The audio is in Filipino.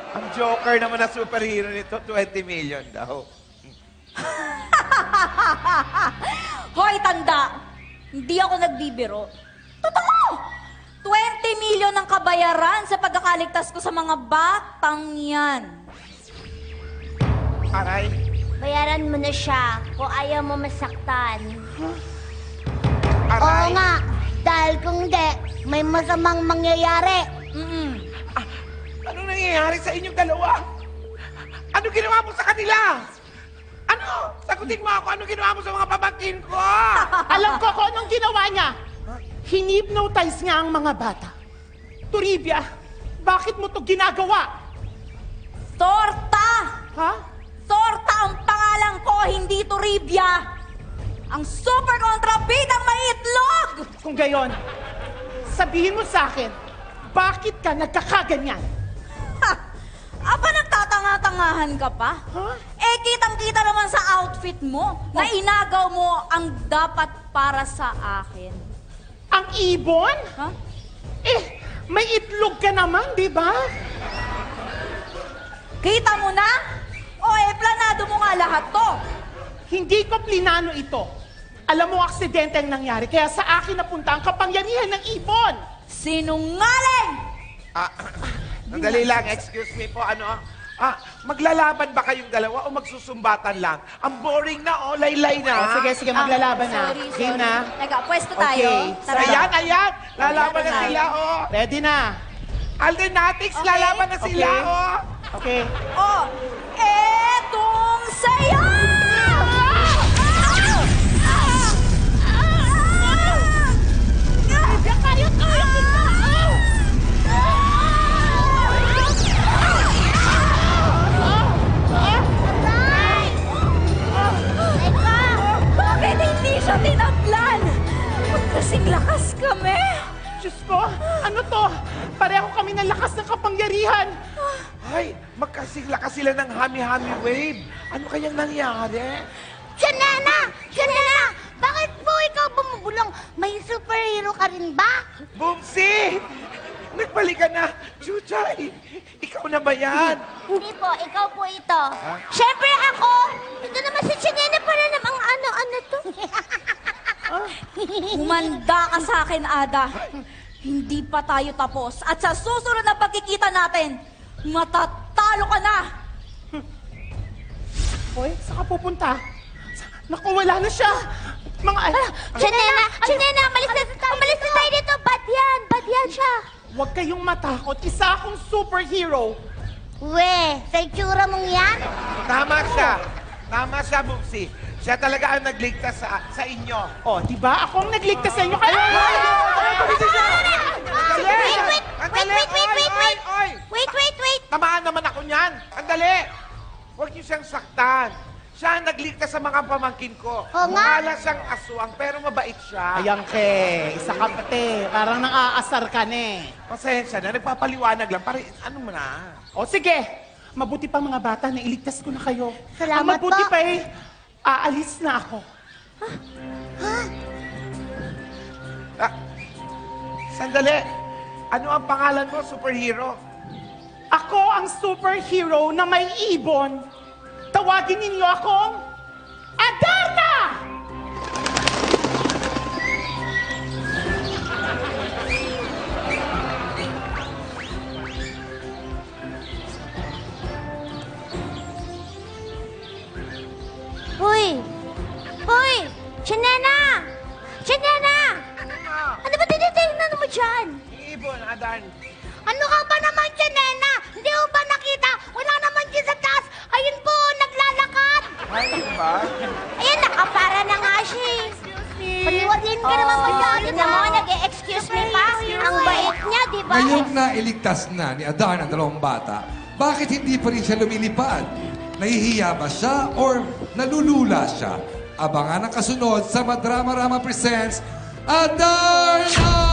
Ang Joker naman na superhero nito, 20 million daw. Hoy, tanda! Hindi ako nagbibiro. Totoo! 20 million ang kabayaran sa pagkakaligtas ko sa mga batang yan. Aray. Bayaran mo na siya kung ayaw mo masaktan. Aray. Oo nga, dahil kung hindi, may masamang mangyayari. Anong nangyayari sa inyong dalawa? Ano ginawa mo sa kanila? Ano? Sagutin mo ako, ano ginawa mo sa mga pamangkin ko? Alam ko kung anong ginawa niya. Hinipnotize niya ang mga bata. Toribia, bakit mo to ginagawa? Torta! Ha? Torta ang pangalan ko, hindi Toribia! Ang super kontrabidang may itlog! Kung gayon, sabihin mo sa akin, bakit ka nagkakaganyan? Ha! Aba, nagtatanga-tangahan ka pa? Huh? Eh, kitang-kita naman sa outfit mo na inagaw mo ang dapat para sa akin. Ang ibon? Ha? Eh, may itlog ka naman, di ba? Kita mo na? O eh, planado mo nga lahat to. Hindi ko plinano ito. Alam mo, aksidente ang nangyari, kaya sa akin napunta ang kapangyarihan ng ibon. Sinungaling! Sandali lang, excuse me po, maglalaban ba kayong dalawa o magsusumbatan lang? Ang boring na, laylay na. Sige, maglalaban na. Sorry. Game na. Teka, pwesto tayo. Okay. Tara. Ayan, lalaban na sila, Ready na. Aldernatics, Okay. lalaban na sila, Okay. Oh, etong saya! Bakit hindi siya tinablan? Magkasing lakas kami. Diyos ko, ano to? Pareho kami ng lakas ng kapangyarihan. Ay, magkasigla ka sila ng hami-hami wave. Ano kayang nangyari? Janena! Janena! Bakit po ikaw bumubulong? May superhero ka rin ba? Bumsi! Nagbalik ka na. Chuchay, ikaw na ba yan? Hindi po, ikaw po ito. Siyempre ako! Ito naman si Janena para namang ano to. Humanda ka sa akin, Ada. Hindi pa tayo tapos. At sa susunod na pagkikita natin, matatalo ka na. Hoy, saan ka pupunta? Naku, wala na siya. Mga... Janena! Janena! Umalis na tayo dito! Bad yan siya! Huwag kayong matakot. Isa akong superhero. We, sa itsura mong yan? Tama siya, Bumsi. Siya talaga ang nagligtas sa inyo. Oh, di ba? Ako ang nagligtas sa inyo. Kaya... Wait! Tamaan naman ako niyan. Andali! Huwag niyo siyang saktan. Siya ang nagligtas sa mga pamangkin ko. Oo nga. Mukha siyang aswang, pero mabait siya. Ayan ke, isa ka pati. Parang nang-aasar ka na eh. Pasensya na, nagpapaliwanag lang. Para ano mo na? O sige, mabuti pa mga bata na iligtas ko na kayo. Salamat Ang mabuti po. pa eh, aalis na ako. Sandali. Ano ang pangalan mo, superhero? Ako ang superhero na may ibon. Tawagin ninyo akong Adarna! Hoy! Janena! Ano ba tinitingnan mo dyan? Ibon, Adan. Ano ka ba naman, Janena? Hindi mo ba nakita? Wala naman dyan sa taas. Ayun po, naglalakad. Ayun ba? Ayun, nakapara na nga siya. Paniwatin ka naman masyado. Tignan mo, nag-excuse me pa. Ang bait niya, di ba? Ngayong nailigtas na ni Adan ang dalawang bata, bakit hindi pa rin siya lumilipad? Nahihiya ba siya or nalulula siya? Abangan ang kasunod sa Madrama Rama Presents Adarna!